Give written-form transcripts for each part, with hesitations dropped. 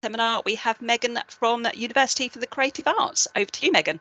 seminar, we have Megan from University for the Creative Arts. Over to you, Megan.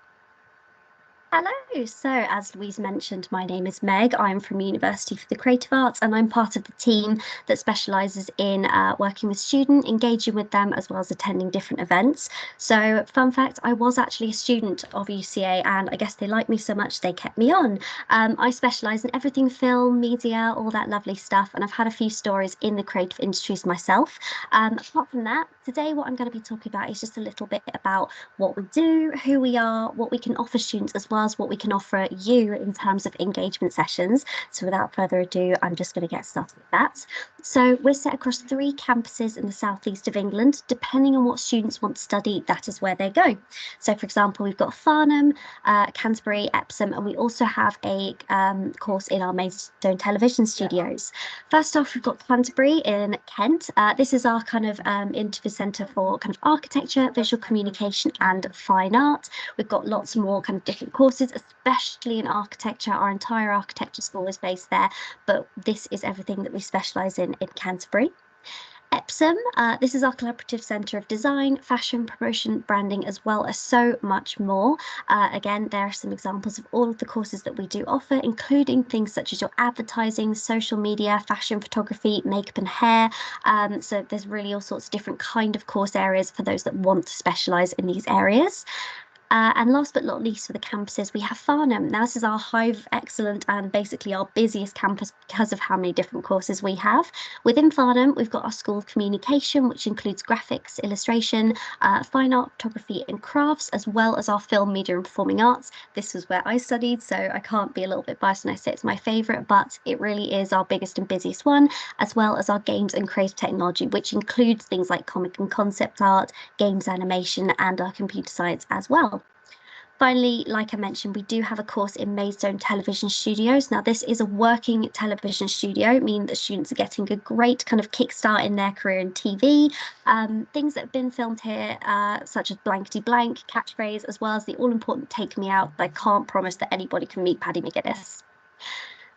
Hello, so as Louise mentioned, my name is Meg. I'm from University for the Creative Arts and I'm part of the team that specialises in working with students, engaging with them as well as attending different events. So fun fact, I was actually a student of UCA and I guess they liked me so much they kept me on. I specialise in everything film, media, all that lovely stuff, and I've had a few stories in the creative industries myself. Apart from that, today what I'm going to be talking about is just a little bit about what we do, who we are, what we can offer students as well as what we can offer you in terms of engagement sessions. So without further ado, I'm just going to get started with that. So we're set across 3 campuses in the southeast of England. Depending on what students want to study, that is where they go. So for example, we've got Farnham, Canterbury, Epsom, and we also have a course in our Maidstone television studios. First off, we've got Canterbury in Kent. This is our kind of interview centre for kind of architecture, visual communication and fine art. We've got lots more kind of different courses, especially in architecture. Our entire architecture school is based there, but this is everything that we specialise in Canterbury. Epsom, this is our collaborative centre of design, fashion, promotion, branding, as well as so much more. Again, there are some examples of all of the courses that we do offer, including things such as your advertising, social media, fashion photography, makeup and hair. So there's really all sorts of different kind of course areas for those that want to specialise in these areas. And last but not least for the campuses, we have Farnham. Now, this is our hive of excellent and basically our busiest campus because of how many different courses we have. Within Farnham, we've got our School of Communication, which includes graphics, illustration, fine art, photography and crafts, as well as our film, media and performing arts. This was where I studied, so I can't be a little bit biased when I say it's my favourite, but it really is our biggest and busiest one, as well as our games and creative technology, which includes things like comic and concept art, games animation, and our computer science as well. Finally, like I mentioned, we do have a course in Maidstone Television Studios. Now, this is a working television studio, meaning that students are getting a great kind of kickstart in their career in TV. Things that have been filmed here, such as Blankety Blank, Catchphrase, as well as the all-important Take Me Out. I can't promise that anybody can meet Paddy McGuinness.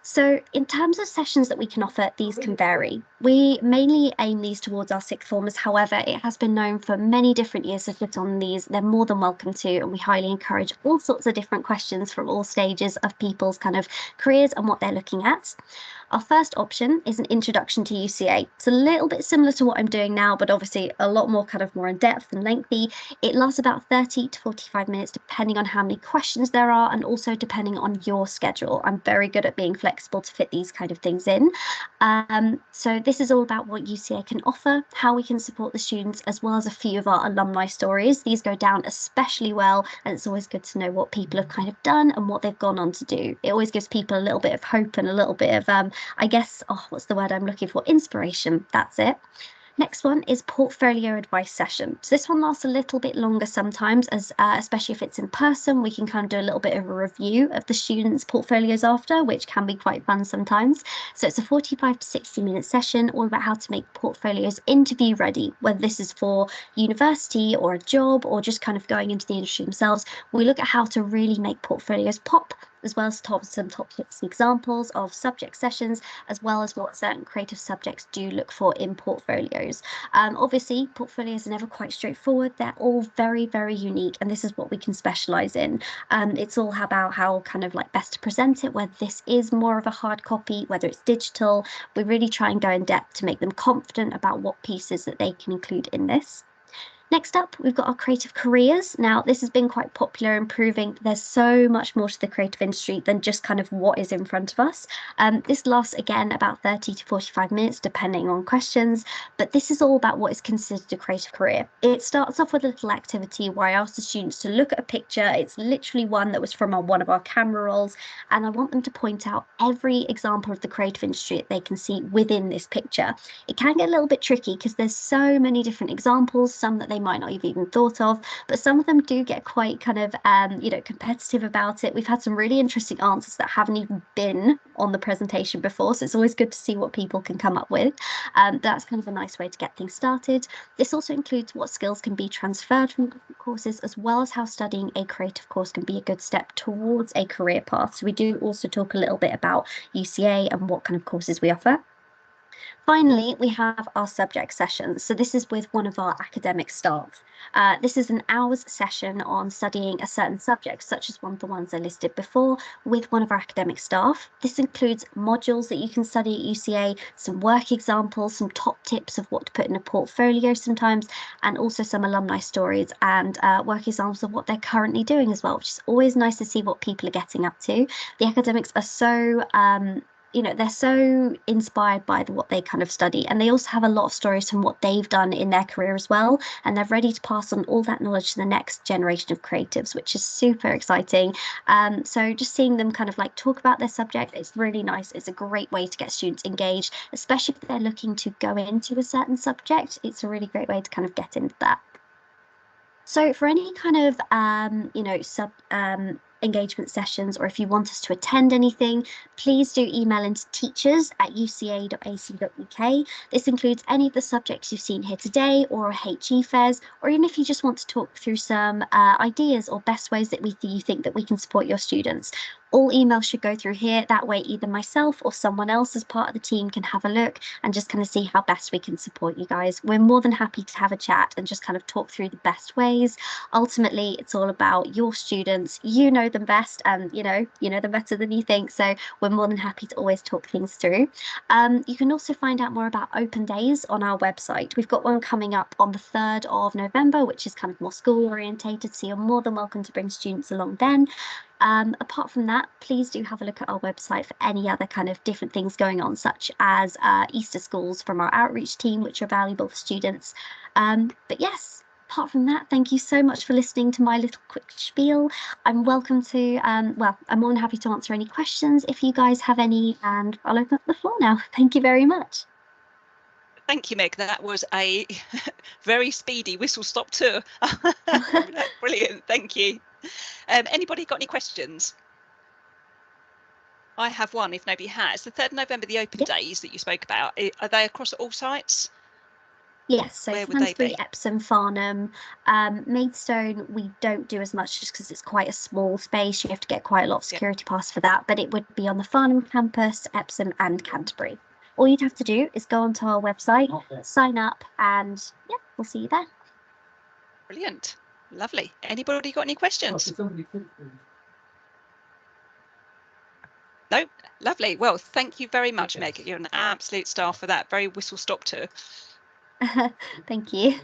So in terms of sessions that we can offer, these can vary. We mainly aim these towards our sixth formers. However, it has been known for many different years to sit on these. They're more than welcome to, and we highly encourage all sorts of different questions from all stages of people's kind of careers and what they're looking at. Our first option is an introduction to UCA. It's a little bit similar to what I'm doing now, but obviously a lot more kind of more in depth and lengthy. It lasts about 30 to 45 minutes, depending on how many questions there are and also depending on your schedule. I'm very good at being flexible to fit these kind of things in. So this is all about what UCA can offer, how we can support the students, as well as a few of our alumni stories. These go down especially well, and it's always good to know what people have kind of done and what they've gone on to do. It always gives people a little bit of hope and a little bit of I guess, what's the word I'm looking for? Inspiration. That's it. Next one is portfolio advice session. So this one lasts a little bit longer sometimes, as especially if it's in person, we can kind of do a little bit of a review of the students' portfolios after, which can be quite fun sometimes. So it's a 45 to 60-minute session all about how to make portfolios interview ready, whether this is for university or a job or just kind of going into the industry themselves. We look at how to really make portfolios pop, as well as some top tips and examples of subject sessions, as well as what certain creative subjects do look for in portfolios. Obviously, portfolios are never quite straightforward. They're all very, very unique, and this is what we can specialise in. It's all about how kind of like best to present it, whether this is more of a hard copy, whether it's digital. We really try and go in depth to make them confident about what pieces that they can include in this. Next up, we've got our creative careers. Now, this has been quite popular in proving there's so much more to the creative industry than just kind of what is in front of us. This lasts, again, about 30 to 45 minutes, depending on questions, but this is all about what is considered a creative career. It starts off with a little activity where I ask the students to look at a picture. It's literally one that was from one of our camera rolls, and I want them to point out every example of the creative industry that they can see within this picture. It can get a little bit tricky because there's so many different examples, some that they might not have even thought of, but some of them do get quite kind of competitive about it. We've had some really interesting answers that haven't even been on the presentation before, so it's always good to see what people can come up with. That's kind of a nice way to get things started. This also includes what skills can be transferred from different courses, as well as how studying a creative course can be a good step towards a career path. So we do also talk a little bit about UCA and what kind of courses we offer. Finally, we have our subject sessions. So this is with one of our academic staff. This is an hour's session on studying a certain subject, such as one of the ones I listed before, with one of our academic staff. This includes modules that you can study at UCA, some work examples, some top tips of what to put in a portfolio sometimes, and also some alumni stories and work examples of what they're currently doing as well, which is always nice to see what people are getting up to. The academics are so they're so inspired by what they kind of study, and they also have a lot of stories from what they've done in their career as well, and they're ready to pass on all that knowledge to the next generation of creatives, which is super exciting. So just seeing them kind of like talk about their subject, it's really nice. It's a great way to get students engaged, especially if they're looking to go into a certain subject. It's a really great way to kind of get into that. So for any kind of engagement sessions, or if you want us to attend anything, please do email into teachers@uca.ac.uk. This includes any of the subjects you've seen here today, or HE fairs, or even if you just want to talk through some ideas or best ways that you think that we can support your students. All emails should go through here. That way, either myself or someone else as part of the team can have a look and just kind of see how best we can support you guys. We're more than happy to have a chat and just kind of talk through the best ways. Ultimately, it's all about your students. You know them best, and you know them better than you think. So we're more than happy to always talk things through. You can also find out more about open days on our website. We've got one coming up on the 3rd of November, which is kind of more school orientated. So you're more than welcome to bring students along then. Apart from that, please do have a look at our website for any other kind of different things going on, such as Easter schools from our outreach team, which are valuable for students. But yes, apart from that, thank you so much for listening to my little quick spiel. I'm welcome to, I'm more than happy to answer any questions if you guys have any, and I'll open up the floor now. Thank you very much. Thank you, Meg. That was a very speedy whistle-stop tour. Brilliant. Thank you. Anybody got any questions? I have one, if nobody has. The 3rd of November, the open days that you spoke about, are they across all sites? Yes, so where would they be? Epsom, Farnham, Maidstone, we don't do as much just because it's quite a small space. You have to get quite a lot of security pass for that, but it would be on the Farnham campus, Epsom and Canterbury. All you'd have to do is go onto our website, sign up, and yeah, we'll see you there. Brilliant. Lovely. Anybody got any questions? No? Lovely. Well, thank you very much, Meg. You're an absolute star for that. Very whistle-stop tour. Thank you.